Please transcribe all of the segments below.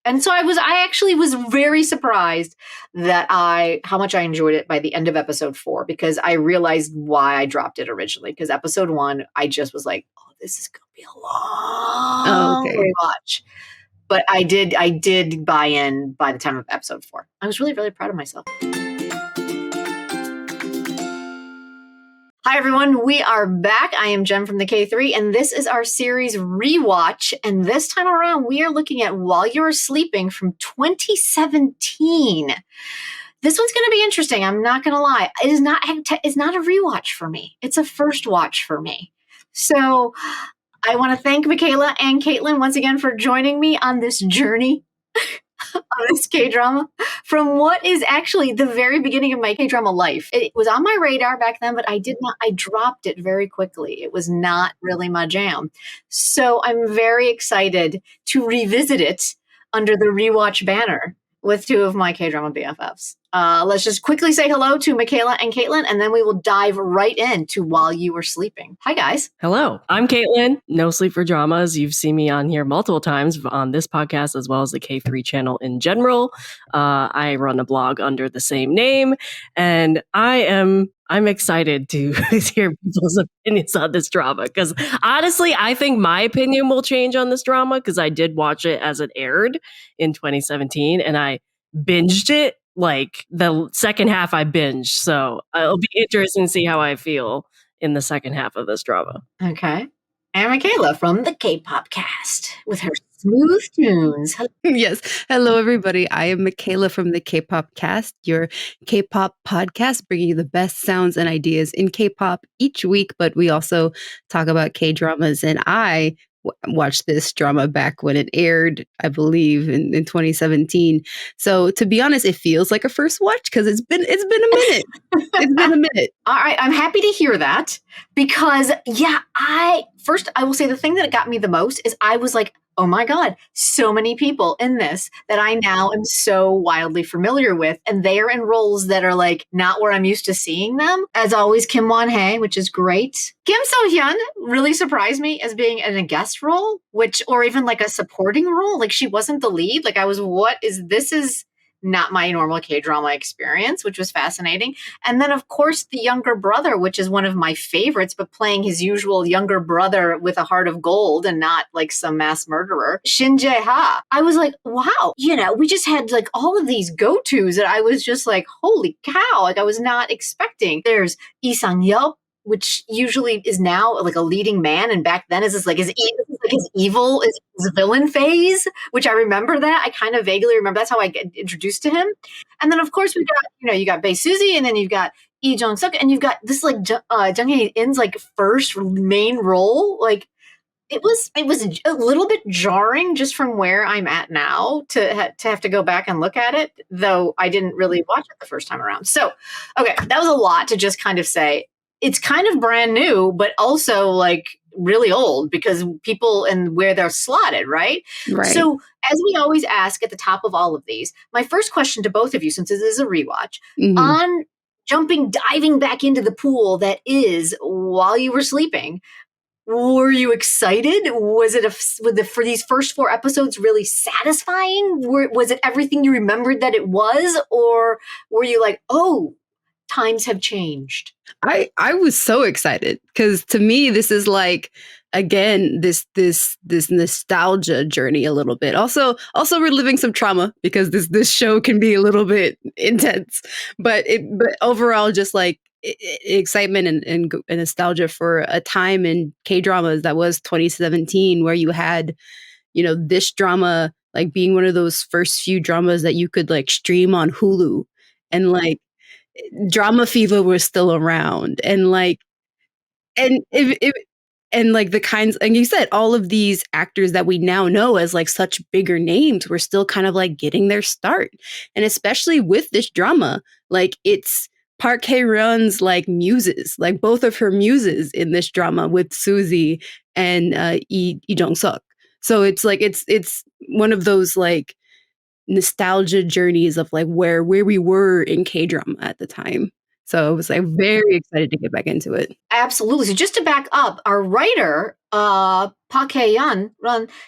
And so I actually was very surprised that how much I enjoyed it by the end of episode 4, because I realized why I dropped it originally. Because episode 1, I just was like, oh, this is going to be a long rewatch. But I did buy in by the time of episode 4. I was really, really proud of myself. Hi, everyone. We are back. I am Jenn from the KThree, and this is our series Rewatch. And this time around, we are looking at While You Were Sleeping from 2017. This one's going to be interesting. I'm not going to lie. It's not a rewatch for me. It's a first watch for me. So I want to thank Michaela and Caitlin once again for joining me on this journey on this K-drama from what is actually the very beginning of my K-drama life. It was on my radar back then, but I dropped it very quickly. It was not really my jam. So I'm very excited to revisit it under the Rewatch banner with 2 of my K-drama BFFs. Let's just quickly say hello to Michaela and Caitlin, and then we will dive right into While You Were Sleeping. Hi, guys. Hello. I'm Caitlin. No Sleep for Dramas. You've seen me on here multiple times on this podcast as well as the K3 channel in general. I run a blog under the same name, and I'm excited to hear people's opinions on this drama, because honestly, I think my opinion will change on this drama, because I did watch it as it aired in 2017, and I binged it. Like the second half I binged. So it'll be interesting to see how I feel in the second half of this drama. Okay. And Michaela from the K-pop cast with her smooth tunes. Yes. Hello, everybody. I am Michaela from the K-pop cast, your K-pop podcast, bringing you the best sounds and ideas in K-pop each week. But we also talk about K-dramas, and I watched this drama back when it aired, I believe, in 2017. So to be honest, it feels like a first watch because it's been a minute. It's been a minute. All right, I'm happy to hear that, because I will say the thing that got me the most is I was like, oh my God, so many people in this that I now am so wildly familiar with. And they are in roles that are like not where I'm used to seeing them. As always, Kim Won-hae, which is great. Kim So-hyun really surprised me as being in a guest role, or even like a supporting role. Like she wasn't the lead. Like I was, this is not my normal K-drama experience, which was fascinating. And then, of course, the younger brother, which is one of my favorites, but playing his usual younger brother with a heart of gold and not like some mass murderer, Shin Jae-ha. I was like, wow, we just had like all of these go-tos that I was just like, holy cow, like I was not expecting. There's Lee Sang-yeop, which usually is now like a leading man, and back then is his evil, his villain phase, which I remember that. I kind of vaguely remember. That's how I get introduced to him. And then of course we got, you got BAE SUZY, and then you've got JONG SUK, and you've got this like JUNG HAE IN's like first main role. Like it was a little bit jarring just from where I'm at now to have to go back and look at it, though I didn't really watch it the first time around. So, okay, that was a lot to just kind of say. It's kind of brand new, but also like really old because people and where they're slotted, right? Right. So as we always ask at the top of all of these, my first question to both of you, since this is a rewatch, on diving back into the pool that is While You Were Sleeping, were you excited? Was it for these first 4 episodes really satisfying? Was it everything you remembered that it was? Or were you like, oh, times have changed? I was so excited because to me this is like, again, this nostalgia journey a little bit. Also reliving some trauma because this show can be a little bit intense. But overall, just like excitement and nostalgia for a time in K-dramas that was 2017, where you had, this drama like being one of those first few dramas that you could like stream on Hulu, and like drama fever was still around, and like and like the kinds, and you said all of these actors that we now know as like such bigger names were still kind of like getting their start. And especially with this drama, like it's Park Hae-ryun's like muses, like both of her muses in this drama with Suzy and Jong Suk. So it's like it's one of those like nostalgia journeys of like where we were in K-drama at the time. So I was like very excited to get back into it. Absolutely. So just to back up, our writer, Park Hae-yeon,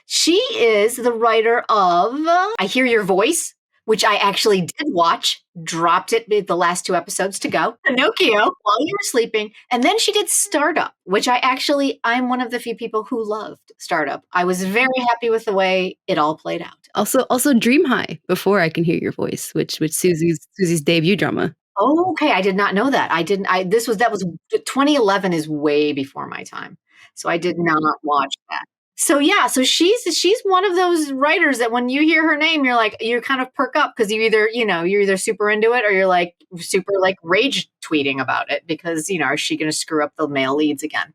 she is the writer of I Hear Your Voice, which I actually did watch, dropped it the last 2 episodes to go. Pinocchio while you were sleeping. And then she did Startup, which I'm one of the few people who loved Startup. I was very happy with the way it all played out. Also Dream High before I Can Hear Your Voice, which Suzy's debut drama. Oh, okay. I did not know that. That was 2011 is way before my time. So I did not watch that. So yeah, so she's one of those writers that when you hear her name, you kind of perk up because you're either super into it or you're like super like rage tweeting about it because is she going to screw up the male leads again?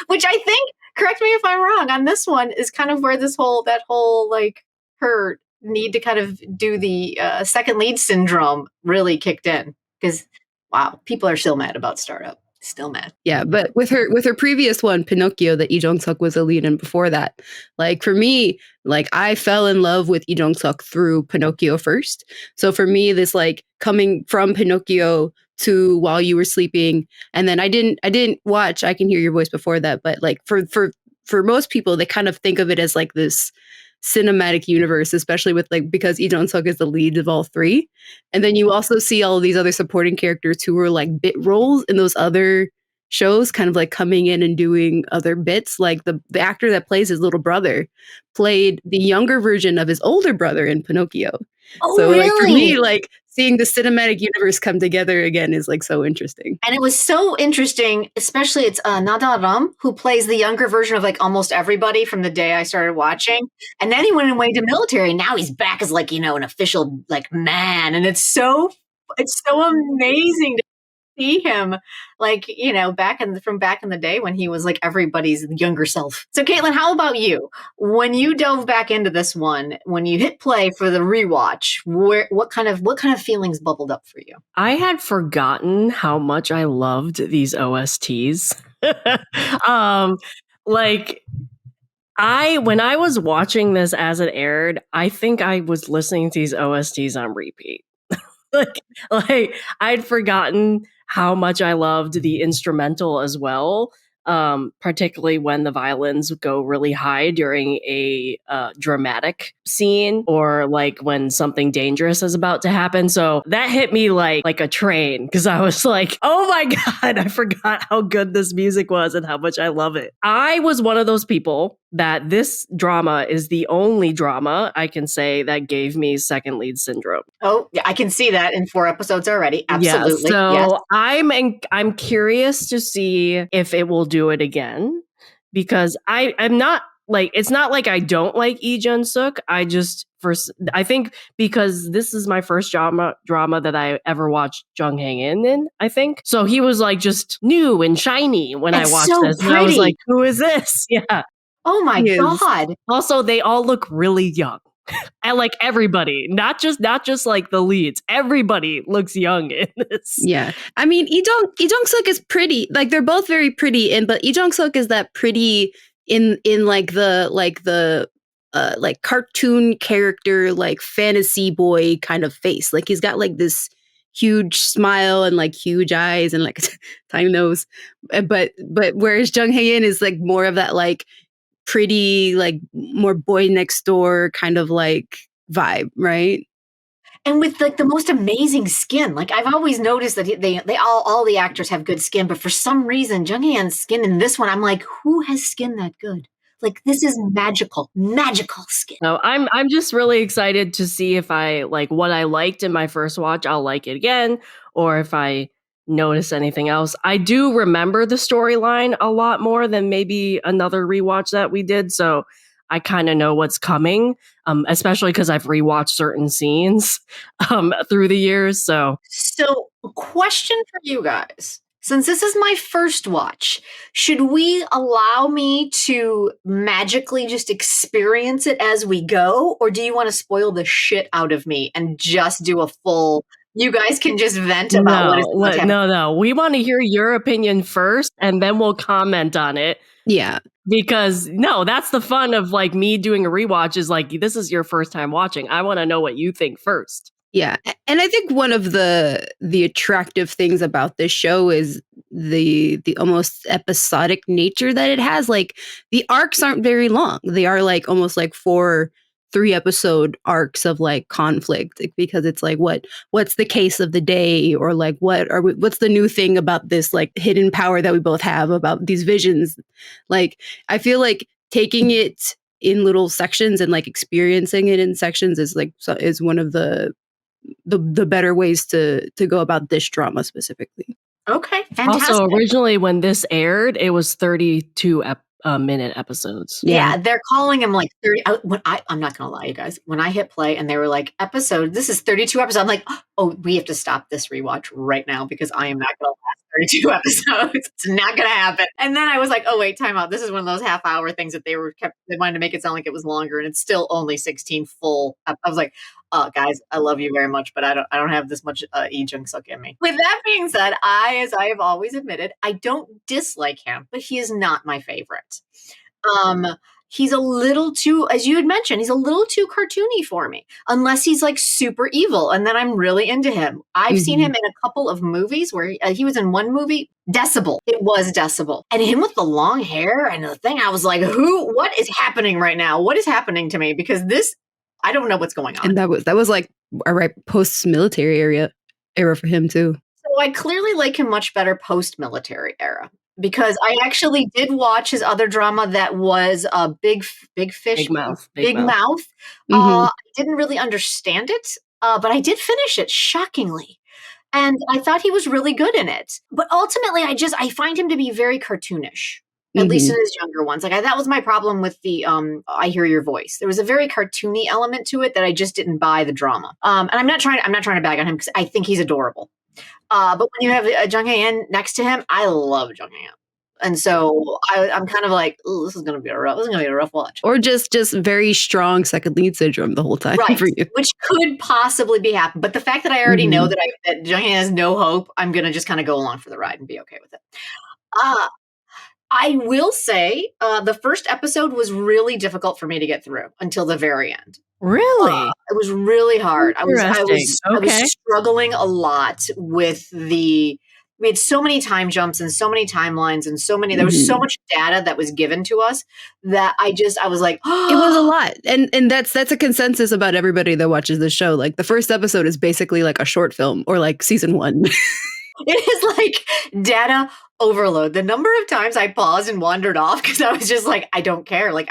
Which I think, correct me if I'm wrong, on this one is kind of where that whole like her need to kind of do the second lead syndrome really kicked in because wow, people are still mad about Startup. Still mad. Yeah, but with her previous one, Pinocchio, that JONG SUK was a lead in before that, like for me, like I fell in love with JONG SUK through Pinocchio first. So for me, this like coming from Pinocchio to While You Were Sleeping, and then I didn't watch I Can Hear Your Voice before that, but like for most people, they kind of think of it as like this cinematic universe, especially with like because Lee Jong Suk is the lead of all 3, and then you also see all of these other supporting characters who were like bit roles in those other shows, kind of like coming in and doing other bits. Like the actor that plays his little brother played the younger version of his older brother in Pinocchio. Oh, so really? Like for me, like seeing the cinematic universe come together again is like so interesting. And it was so interesting, especially it's Nada Ram who plays the younger version of like almost everybody from the day I started watching. And then he went away to military. And now he's back as like, an official like man. And it's so amazing to see him like, from back in the day when he was like everybody's younger self. So Caitlin, how about you? When you dove back into this one, when you hit play for the rewatch, what kind of feelings bubbled up for you? I had forgotten how much I loved these OSTs. When I was watching this as it aired, I think I was listening to these OSTs on repeat. like I'd forgotten how much I loved the instrumental as well, particularly when the violins go really high during a dramatic scene or like when something dangerous is about to happen. So that hit me like a train because I was like, oh my God, I forgot how good this music was and how much I love it. I was one of those people that this drama is the only drama I can say that gave me second lead syndrome. Oh, yeah, I can see that in 4 episodes already. Absolutely. Yeah, so yes. I'm curious to see if it will do it again because I'm not like it's not like I don't like Lee Jung Suk. I think because this is my first drama that I ever watched Jung Hae in. I think so. He was like just new and shiny when I watched so this. And I was like, who is this? Yeah. Oh my God. Also, they all look really young. And like everybody, not just like the leads. Everybody looks young in this. Yeah, I mean, Lee Jong Suk is pretty. Like they're both very pretty, but Lee Jong Suk is that pretty in like the cartoon character, like fantasy boy kind of face. Like he's got like this huge smile and like huge eyes and like tiny nose. But whereas Jung Hae In is like more of that like pretty, like more boy next door kind of like vibe, right? And with like the most amazing skin. Like I've always noticed that they all the actors have good skin, but for some reason Jung Hae In's skin in this one, I'm like, who has skin that good? Like this is magical skin. No, I'm just really excited to see if I like what I liked in my first watch, I'll like it again, or if I notice anything else. I do remember the storyline a lot more than maybe another rewatch that we did, so I kind of know what's coming, especially because I've rewatched certain scenes through the years. So a question for you guys. Since this is my first watch, should we allow me to magically just experience it as we go? Or do you want to spoil the shit out of me and just do a full... You guys can just vent about what is No. We want to hear your opinion first, and then we'll comment on it. Yeah. Because that's the fun of like me doing a rewatch is like, this is your first time watching. I want to know what you think first. Yeah. And I think one of the attractive things about this show is the almost episodic nature that it has. Like the arcs aren't very long. They are like almost like 4 3-episode arcs of like conflict, because it's like what's the case of the day, or like what's the new thing about this like hidden power that we both have, about these visions. Like I feel like taking it in little sections and like experiencing it in sections is like is one of the better ways to go about this drama specifically. Okay, fantastic. Also, originally when this aired, it was 32-minute episodes. Yeah, they're calling them like 30. I'm not gonna lie, you guys. When I hit play and they were like, this is 32 episodes, I'm like, oh, we have to stop this rewatch right now because I am not gonna last 32 episodes. It's not gonna happen. And then I was like, oh wait, time out. This is one of those half-hour things that they wanted to make it sound like it was longer, and it's still only 16 full. I was like, guys, I love you very much, but I don't have this much JONG SUK in me. With that being said, as I have always admitted, I don't dislike him, but he is not my favorite. He's a little too, as you had mentioned, he's a little too cartoony for me, unless he's like super evil, and then I'm really into him. I've seen him in a couple of movies where he was in one movie, Decibel. It was Decibel. And him with the long hair and the thing, I was like, what is happening right now? What is happening to me? Because I don't know what's going on. And that was like a right post-military era for him too. So I clearly like him much better post-military era, because I actually did watch his other drama that was Big Fish, Big Mouth. I didn't really understand it, but I did finish it, shockingly. And I thought he was really good in it. But ultimately, I find him to be very cartoonish. At least in his younger ones. Like that was my problem with the I Hear Your Voice. There was a very cartoony element to it that I just didn't buy the drama. And I'm not trying to bag on him because I think he's adorable. But when you have JUNG HAE IN next to him, I love JUNG HAE IN. And so I'm kind of like, this is gonna be a rough watch. Or just very strong second lead syndrome the whole time, right? For you. Which could possibly be happening. But the fact that I already know that JUNG HAE IN has no hope, I'm gonna just kind of go along for the ride and be okay with it. I will say the first episode was really difficult for me to get through until the very end. Really? It was really hard. I was struggling a lot with we had so many time jumps and so many timelines and there was so much data that was given to us that I was like, it was a lot. And that's a consensus about everybody that watches the show. Like the first episode is basically like a short film, or like season 1. It is like data overload. The number of times I paused and wandered off because I was just like, I don't care. Like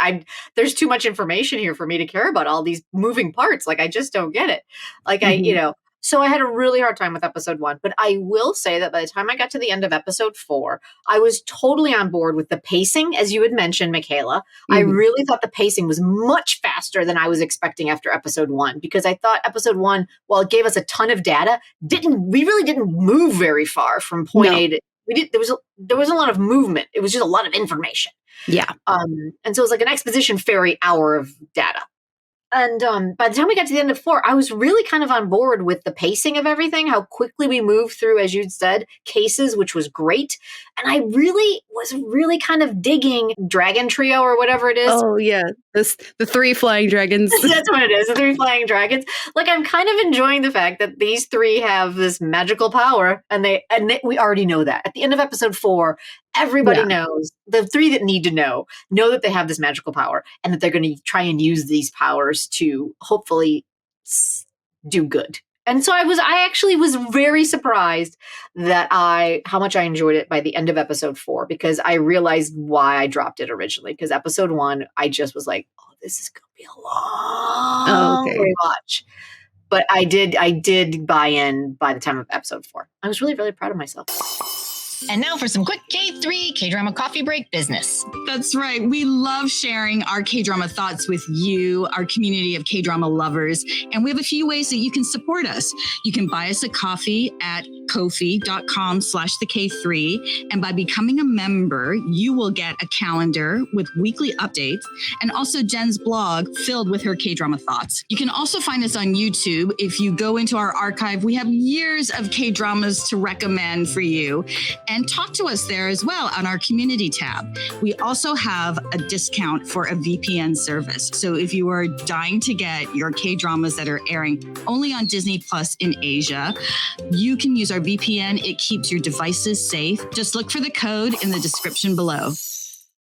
there's too much information here for me to care about all these moving parts. Like I just don't get it. Like so I had a really hard time with episode 1, but I will say that by the time I got to the end of episode 4, I was totally on board with the pacing, as you had mentioned, Michaela. I really thought the pacing was much faster than I was expecting after episode 1, because I thought episode 1, while it gave us a ton of data, we really didn't move very far from point A to there was a lot of movement. It was just a lot of information. Yeah. And so it was like an exposition fairy hour of data. And by the time we got to the end of 4, I was really kind of on board with the pacing of everything, how quickly we moved through, as you'd said, cases, which was great. And I was really kind of digging Dragon Trio or whatever it is. Oh, yeah. The 3 flying dragons. That's what it is, the 3 flying dragons. Like, I'm kind of enjoying the fact that these 3 have this magical power, and we already know that. At the end of episode 4, everybody knows, the 3 that need to know that they have this magical power, and that they're going to try and use these powers to hopefully do good. And so I actually was very surprised that how much I enjoyed it by the end of episode 4, because I realized why I dropped it originally. Because episode 1, I just was like, oh, this is going to be a long rewatch. But I did buy in by the time of episode 4. I was really, really proud of myself. And now for some quick KThree K-drama coffee break business. That's right. We love sharing our K-drama thoughts with you, our community of K-drama lovers. And we have a few ways that you can support us. You can buy us a coffee at ko-fi.com/the-K3. And by becoming a member, you will get a calendar with weekly updates and also Jenn's blog filled with her K-drama thoughts. You can also find us on YouTube. If you go into our archive, we have years of K-dramas to recommend for you. and talk to us there as well on our community tab. We also have a discount for a VPN service. So if you are dying to get your K-dramas that are airing only on Disney Plus in Asia, you can use our VPN. It keeps your devices safe. Just look for the code in the description below.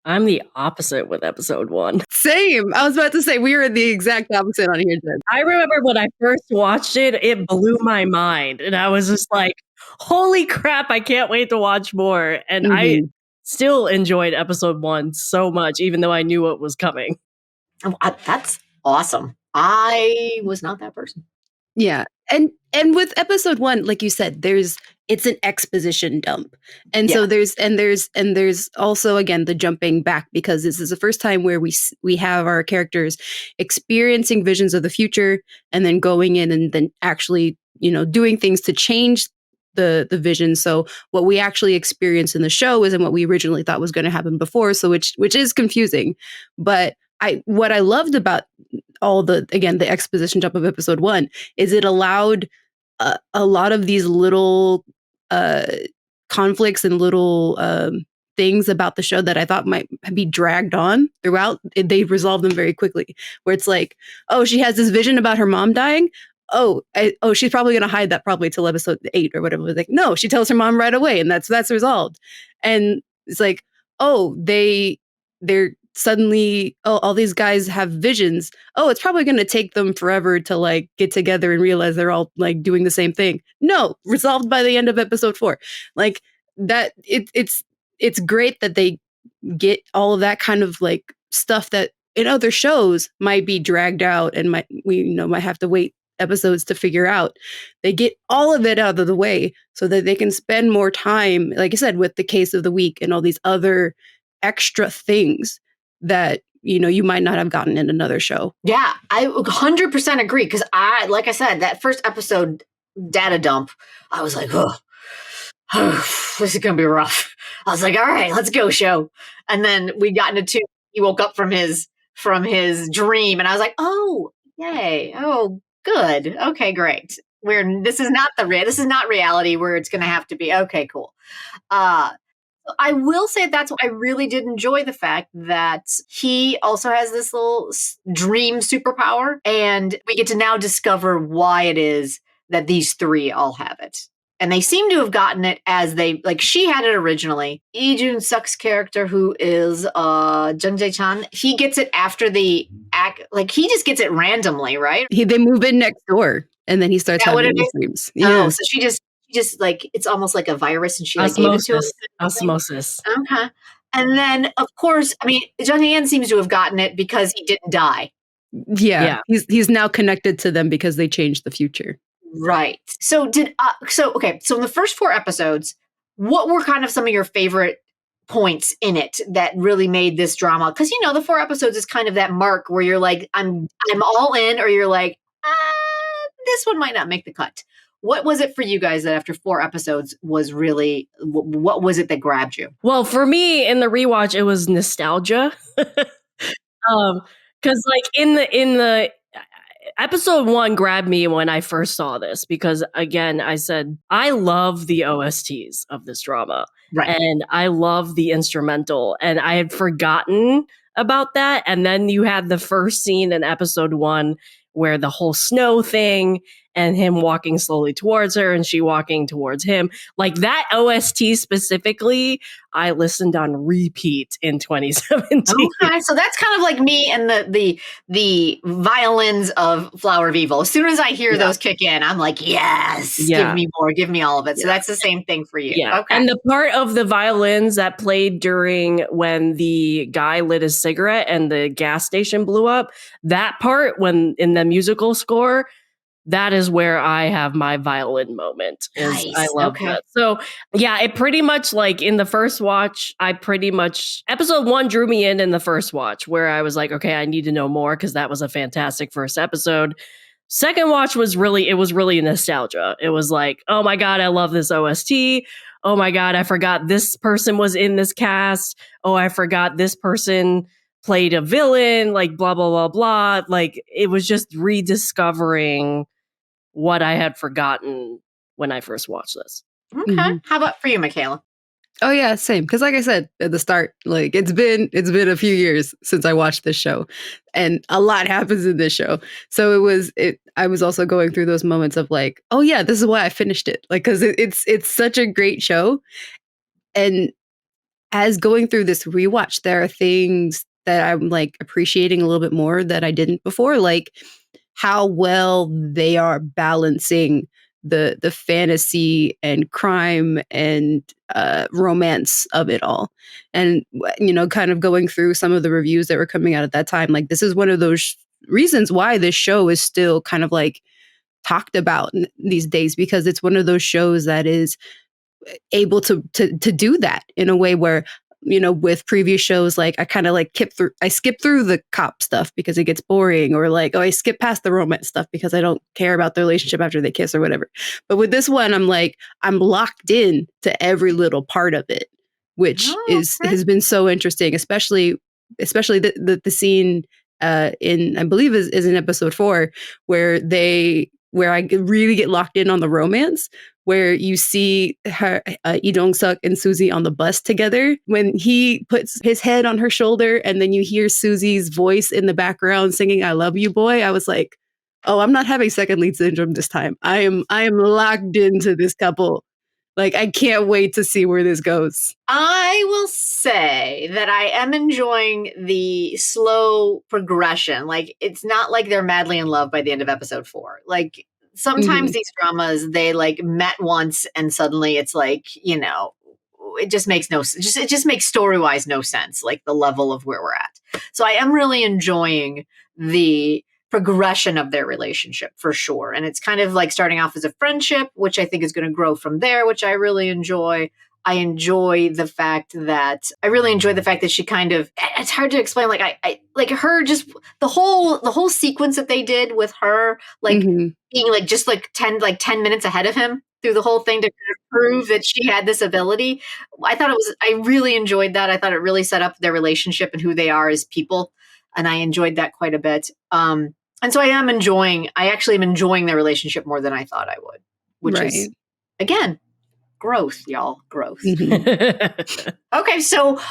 I'm the opposite with episode 1. Same. I was about to say we are the exact opposite on here, Jen. I remember when I first watched it, it blew my mind. And I was just like, holy crap, I can't wait to watch more. And I still enjoyed episode 1 so much, even though I knew what was coming. Oh, that's awesome. I was not that person. Yeah. And with episode 1, like you said, it's an exposition dump. And so there's also, again, the jumping back, because this is the first time where we have our characters experiencing visions of the future and then going in and then actually, doing things to change the vision. So what we actually experience in the show isn't what we originally thought was going to happen before. So which is confusing. But what I loved about all the exposition jump of episode 1 is it allowed a lot of these little conflicts and little things about the show that I thought might be dragged on throughout. They resolve them very quickly, where it's like, oh, she has this vision about her mom dying. She's probably going to hide that probably till episode 8 or whatever. Like, no, she tells her mom right away, and that's resolved. And it's like, oh, they're suddenly, all these guys have visions. Oh, it's probably going to take them forever to like get together and realize they're all like doing the same thing. No, resolved by the end of episode 4. Like that, it's great that they get all of that kind of like stuff that in other shows might be dragged out and might have to wait episodes to figure out. They get all of it out of the way so that they can spend more time, like I said, with the case of the week and all these other extra things that you might not have gotten in another show. Yeah, I 100% agree, because like I said, that first episode data dump, I was like, oh, this is gonna be rough. I was like, all right, let's go, show. And then we got into 2. He woke up from his dream, and I was like, oh, yay, oh, good, okay, great. This is not reality where it's gonna have to be. Okay, cool. I will say that's what I really did enjoy, the fact that he also has this little dream superpower, and we get to now discover why it is that these 3 all have it. And they seem to have gotten it as she had it originally. Jung Suk's character, who is Jung Jae-chan, he gets it after the act, like he just gets it randomly, right? They move in next door and then he starts having these dreams. Yeah. Oh, so she just like, it's almost like a virus, and she like gave it to him. Osmosis. Okay. And then, of course, I mean, JONG HAE IN seems to have gotten it because he didn't die. Yeah. He's now connected to them because they changed the future. Right. So okay. So in the first 4 episodes, what were kind of some of your favorite points in it that really made this drama? Because the 4 episodes is kind of that mark where you're like, I'm all in, or you're like, this one might not make the cut. What was it for you guys that after 4 episodes was really, what was it that grabbed you? Well, for me in the rewatch, it was nostalgia. Because like in the episode 1 grabbed me when I first saw this, because again, I said, I love the OSTs of this drama. Right. And I love the instrumental, and I had forgotten about that. And then you had the first scene in episode 1 where the whole snow thing and him walking slowly towards her and she walking towards him. Like that OST specifically, I listened on repeat in 2017. Okay, so that's kind of like me and the violins of Flower of Evil. As soon as I hear those kick in, I'm like, yes, give me more, give me all of it. So that's the same thing for you. Yeah. Okay. And the part of the violins that played during when the guy lit his cigarette and the gas station blew up, that part when in the musical score, that is where I have my violin moment. Nice. I love that. So yeah, it pretty much like in the first watch, episode 1 drew me in the first watch, where I was like, okay, I need to know more, because that was a fantastic first episode. Second watch was really nostalgia. It was like, oh my God, I love this OST. Oh my God, I forgot this person was in this cast. Oh, I forgot this person played a villain, like blah, blah, blah, blah. Like it was just rediscovering what I had forgotten when I first watched this. Okay. How about for you, Michaela? Oh yeah, same. Because like I said at the start, like it's been a few years since I watched this show, and a lot happens in this show. So I was also going through those moments of like, oh yeah, this is why I finished it. Like because it's such a great show, and as going through this rewatch, there are things that I'm like appreciating a little bit more that I didn't before, like how well they are balancing the fantasy and crime and romance of it all. And you know, kind of going through some of the reviews that were coming out at that time, like this is one of those reasons why this show is still kind of like talked about these days, because it's one of those shows that is able to do that in a way where, you know, with previous shows, like I kind of like skip through the cop stuff because it gets boring, or like, oh, I skip past the romance stuff because I don't care about the relationship after they kiss or whatever. But with this one, I'm like, I'm locked in to every little part of it, which has been so interesting, especially the scene in, I believe is in episode 4, where I really get locked in on the romance, where you see her, JONG SUK and Suzy on the bus together. When he puts his head on her shoulder and then you hear Suzy's voice in the background singing "I Love You, Boy," I was like, oh, I'm not having second lead syndrome this time. I am locked into this couple. Like, I can't wait to see where this goes. I will say that I am enjoying the slow progression. Like, it's not like they're madly in love by the end of episode 4. Like, sometimes these dramas, they like met once and suddenly it's like, you know, it just makes it just makes story-wise no sense, like the level of where we're at. So I am really enjoying the progression of their relationship for sure. And it's kind of like starting off as a friendship, which I think is going to grow from there, which I really enjoy. I really enjoy the fact that she kind of, it's hard to explain. Like I like her, just the whole sequence that they did with her, like being like, just like 10 minutes ahead of him through the whole thing to kind of prove that she had this ability. I really enjoyed that. I thought it really set up their relationship and who they are as people. And I enjoyed that quite a bit. And so I actually am enjoying their relationship more than I thought I would, which is, again, growth, y'all. Growth. Okay, so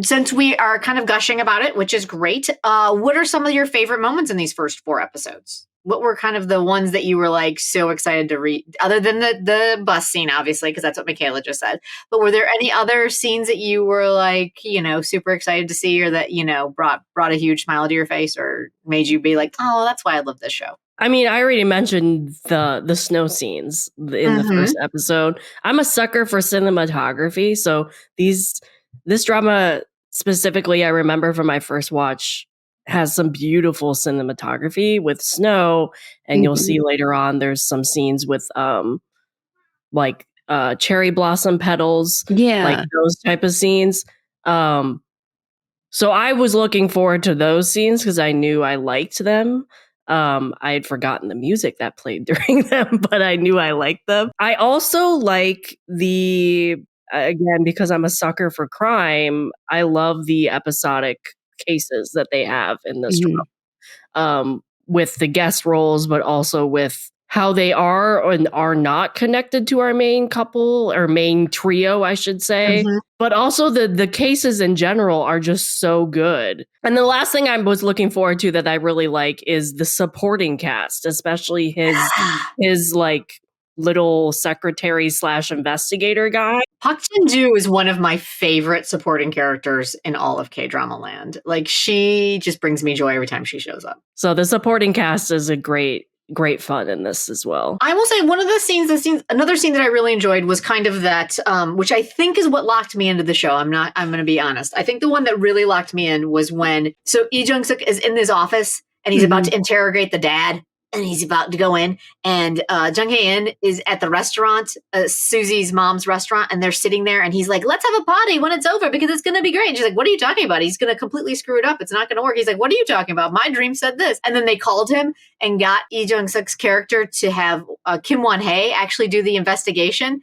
since we are kind of gushing about it, which is great, what are some of your favorite moments in these first 4 episodes? What were kind of the ones that you were like so excited to read, other than the bus scene, obviously, because that's what Michaela just said. But were there any other scenes that you were like, you know, super excited to see, or that, you know, brought a huge smile to your face, or made you be like, oh, that's why I love this show? I mean, I already mentioned the snow scenes in the first episode. I'm a sucker for cinematography, so this drama specifically, I remember from my first watch, has some beautiful cinematography with snow, and you'll see later on there's some scenes with like cherry blossom petals, like those type of scenes. So I was looking forward to those scenes because I knew I liked them. I had forgotten the music that played during them, but I knew I liked them. I also like again, because I'm a sucker for crime, I love the episodic cases that they have in this drama, with the guest roles, but also with how they are and are not connected to our main couple, or main trio, I should say. But also the cases in general are just so good. And the last thing I was looking forward to that I really like is the supporting cast, especially his like little secretary / investigator guy. Park Jin-joo is one of my favorite supporting characters in all of K-drama land. Like, she just brings me joy every time she shows up. So the supporting cast is a great fun in this as well. I will say one of another scene that I really enjoyed was kind of that, which I think is what locked me into the show. I'm going to be honest. I think the one that really locked me in was when, so JONG SUK is in his office and he's about to interrogate the dad. And he's about to go in, and JUNG HAE IN is at the restaurant, Suzy's mom's restaurant, and they're sitting there, and he's like, let's have a party when it's over because it's going to be great. And she's like, what are you talking about? He's going to completely screw it up. It's not going to work. He's like, what are you talking about? My dream said this. And then they called him and got JONG SUK's character to have Kim Won-hae actually do the investigation.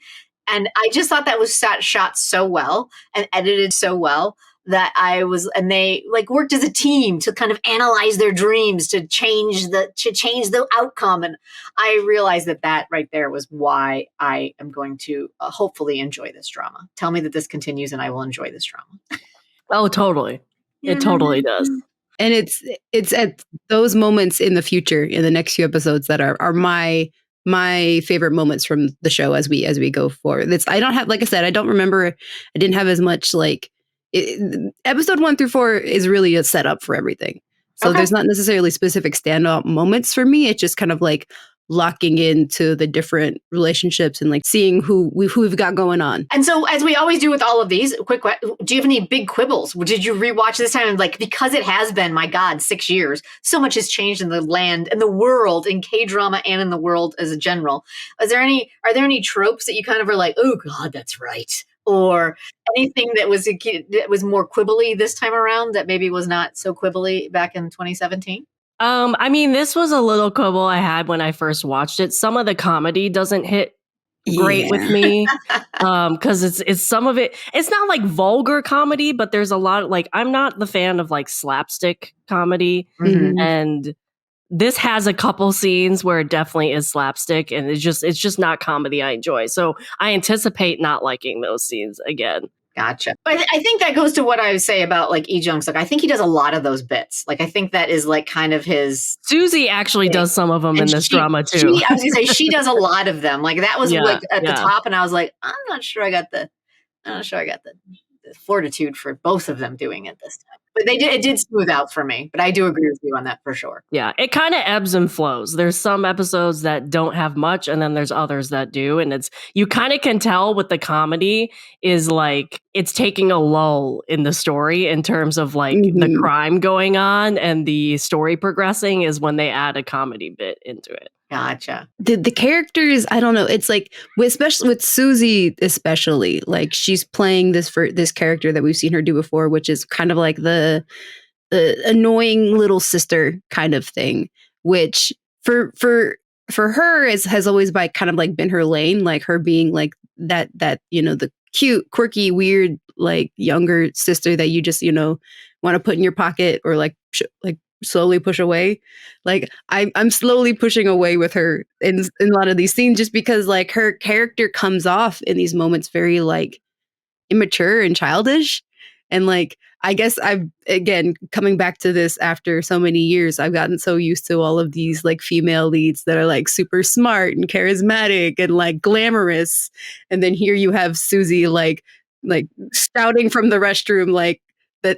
And I just thought that was shot so well and edited so well. that I was, and they like worked as a team to kind of analyze their dreams to change the outcome. And I realized that right there was why I am going to hopefully enjoy this drama. Tell me that this continues and I will enjoy this drama. Oh, totally. It totally does. And it's at those moments in the future, in the next few episodes, that are my favorite moments from the show as we go forward. I don't have, like I said, I don't remember. I didn't have as much episode 1 through 4 is really a setup for everything. So there's not necessarily specific standout moments for me. It's just kind of like locking into the different relationships and like seeing who we've got going on. And so, as we always do with all of these, do you have any big quibbles? Did you rewatch this time? Like, because it has been, my God, 6 years, so much has changed in the land, in the world, in K-drama, and in the world as a general. Are there any tropes that you kind of are like, oh God, that's right? Or anything that was more quibbly this time around that maybe was not so quibbly back in 2017? I mean, this was a little quibble I had when I first watched it. Some of the comedy doesn't hit great with me, because it's some of it. It's not like vulgar comedy, but there's a lot of, like, I'm not the fan of like slapstick comedy, and this has a couple scenes where it definitely is slapstick, and it's just not comedy I enjoy. So I anticipate not liking those scenes again. Gotcha. But I think that goes to what I would say about like JONG SUK. I think he does a lot of those bits. Like, I think that is like kind of his. Suzy actually does some of them in this drama too. I was gonna say she does a lot of them. Like, that was like at the top, and I was like, I'm not sure I got the fortitude for both of them doing it this time. But it did smooth out for me. But I do agree with you on that for sure. Yeah, it kind of ebbs and flows. There's some episodes that don't have much, and then there's others that do. And you kind of can tell with the comedy is like it's taking a lull in the story in terms of like the crime going on and the story progressing is when they add a comedy bit into it. Gotcha. The characters, I don't know. It's like, especially with Suzy, especially like she's playing this character that we've seen her do before, which is kind of like the annoying little sister kind of thing, which for her has always kind of like been her lane, like her being like that the cute, quirky, weird, like younger sister that you just want to put in your pocket or like slowly push away. Like I'm slowly pushing away with her in a lot of these scenes, just because like her character comes off in these moments very like immature and childish. And like, I guess again, coming back to this after so many years, I've gotten so used to all of these like female leads that are like super smart and charismatic and like glamorous. And then here you have Suzy like shouting from the restroom, like, so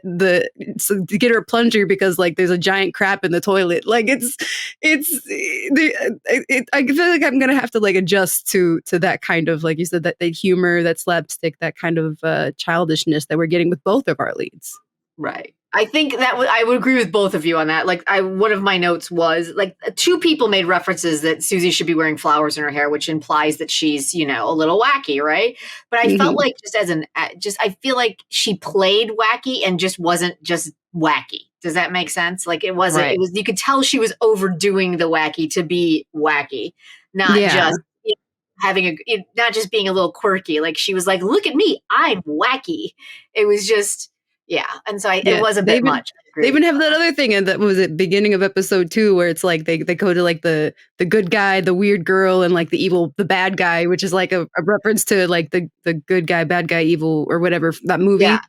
to get her a plunger because like there's a giant crap in the toilet. Like I feel like I'm gonna have to like adjust to that kind of, like you said, that humor, that slapstick, that kind of childishness that we're getting with both of our leads. Right. I think that I would agree with both of you on that. Like, one of my notes was like 2 people made references that Suzy should be wearing flowers in her hair, which implies that she's, a little wacky, right? But I felt like I feel like she played wacky and just wasn't just wacky. Does that make sense? Like, it wasn't. Right. You could tell she was overdoing the wacky to be wacky, not just not just being a little quirky. Like, she was like, "Look at me, I'm wacky." It was just. Yeah, and so it was a bit much. They even have that other thing, and that was at beginning of episode 2, where it's like they go to like the good guy, the weird girl, and like the bad guy, which is like a reference to like the good guy, bad guy, evil, or whatever, that movie. Yeah.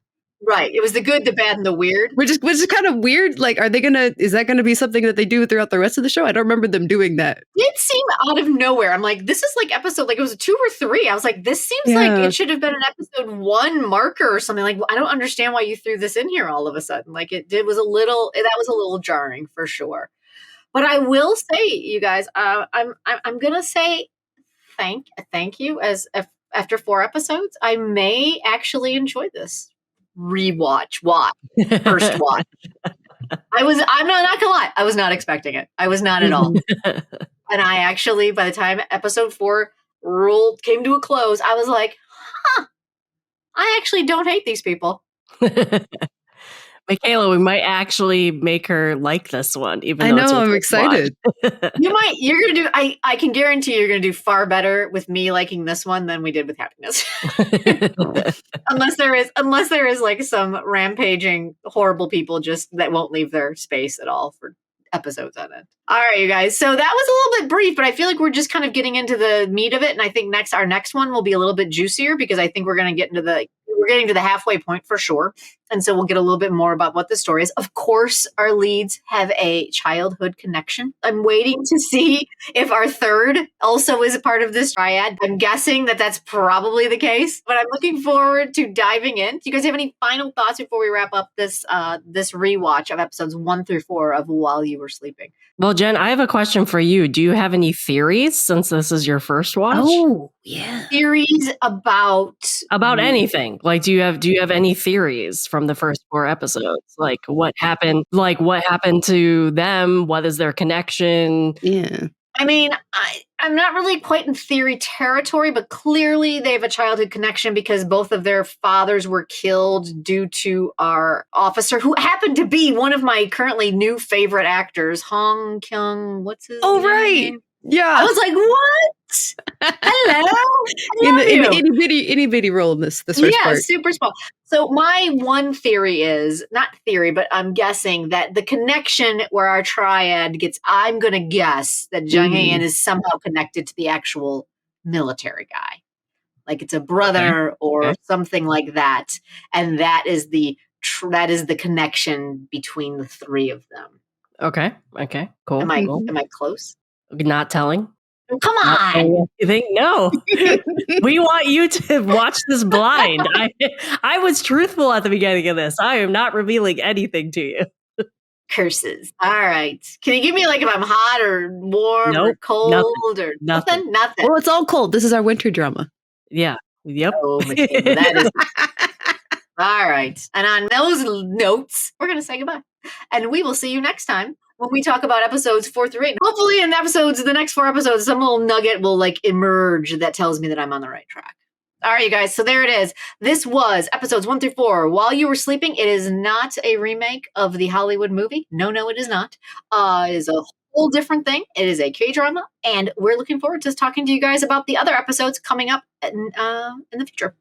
Right. It was the good, the bad, and the weird. Which is kind of weird. Like, is that gonna be something that they do throughout the rest of the show? I don't remember them doing that. It seemed out of nowhere. I'm like, this is like episode, like it was 2 or 3. I was like, this seems like it should have been an episode 1 marker or something. Like, I don't understand why you threw this in here all of a sudden. Like, that was a little jarring for sure. But I will say, you guys, I'm gonna say thank you. After 4 episodes, I may actually enjoy this. First watch. I'm not gonna lie, I was not expecting it. I was not at all. And I actually, by the time episode 4 came to a close, I was like, I actually don't hate these people. Michaela, we might actually make her like this one, even I though it's know, her I'm first excited. watch. You're going to do, I can guarantee you're going to do far better with me liking this one than we did with Happiness. unless there is like some rampaging, horrible people just that won't leave their space at all for episodes on it. All right, you guys. So that was a little bit brief, but I feel like we're just kind of getting into the meat of it. And I think our next one will be a little bit juicier because I think we're getting to the halfway point for sure. And so we'll get a little bit more about what the story is. Of course, our leads have a childhood connection. I'm waiting to see if our third also is a part of this triad. I'm guessing that that's probably the case, but I'm looking forward to diving in. Do you guys have any final thoughts before we wrap up this rewatch of episodes 1 through 4 of While You Were Sleeping? Well, Jen, I have a question for you. Do you have any theories since this is your first watch? Oh, yeah. Theories about anything. Like, do you have any theories from the first 4 episodes? Like what happened to them? What is their connection? Yeah. I mean, I'm not really quite in theory territory, but clearly they have a childhood connection because both of their fathers were killed due to our officer, who happened to be one of my currently new favorite actors, Hong Kyung. What's his Oh, name? right. Yeah. I was like, what? Hello. in I love the itty bitty role in this first part. super small. So my one theory is, not theory, but I'm guessing that the connection where our triad gets, I'm going to guess that Jung Hae In is somehow connected to the actual military guy. Like it's a brother or something like that. And that is the connection between the three of them. Okay, cool. Am I close? Not telling? Come on. You think? No. We want you to watch this blind. I was truthful at the beginning of this. I am not revealing anything to you. Curses. All right. Can you give me like if I'm hot or warm or cold or nothing? Nothing. Well, it's all cold. This is our winter drama. Yeah. Yep. Oh, Michaela, that is all right. And on those notes, we're going to say goodbye. And we will see you next time when we talk about episodes 4 through 8. Hopefully in the next 4 episodes, some little nugget will like emerge that tells me that I'm on the right track. All right, you guys. So there it is. This was episodes 1 through 4. While You Were Sleeping, it is not a remake of the Hollywood movie. No, it is not. It is a whole different thing. It is a K-drama. And we're looking forward to talking to you guys about the other episodes coming up in the future.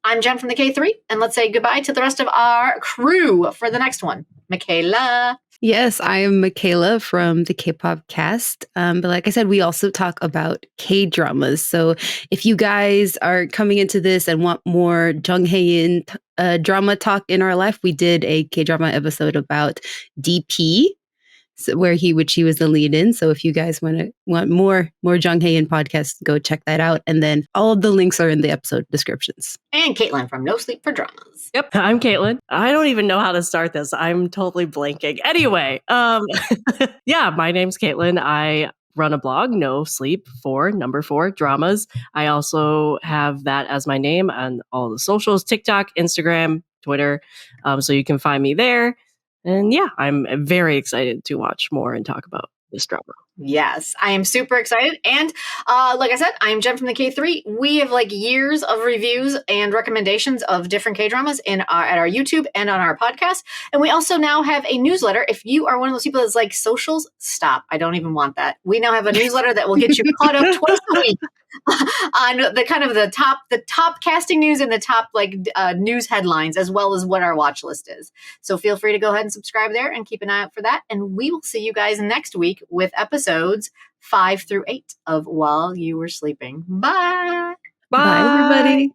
I'm Jenn from the KThree, and let's say goodbye to the rest of our crew for the next one. Michaela. Yes, I am Michaela from the K-pop cast. But like I said, we also talk about K-dramas. So if you guys are coming into this and want more Jung Hae In drama talk in our life, we did a K-drama episode about DP. So which he was the lead in. So if you guys want more Jung Hae In podcasts, go check that out. And then all of the links are in the episode descriptions. And Caitlin from No Sleep for Dramas. Yep, I'm Caitlin. I don't even know how to start this. I'm totally blanking. Anyway, yeah, my name's Caitlin. I run a blog, No Sleep for number 4 Dramas. I also have that as my name on all the socials, TikTok, Instagram, Twitter. So you can find me there. And yeah, I'm very excited to watch more and talk about this drama. Yes, I am super excited. And like I said, I'm Jenn from the K3. We have like years of reviews and recommendations of different K-dramas at our YouTube and on our podcast. And we also now have a newsletter. If you are one of those people that's like socials, stop. I don't even want that. We now have a newsletter that will get you caught up twice a week on the top casting news and the top news headlines, as well as what our watch list is. So feel free to go ahead and subscribe there and keep an eye out for that. And we will see you guys next week with episodes 5 through 8 of While You Were Sleeping. Bye. Bye everybody.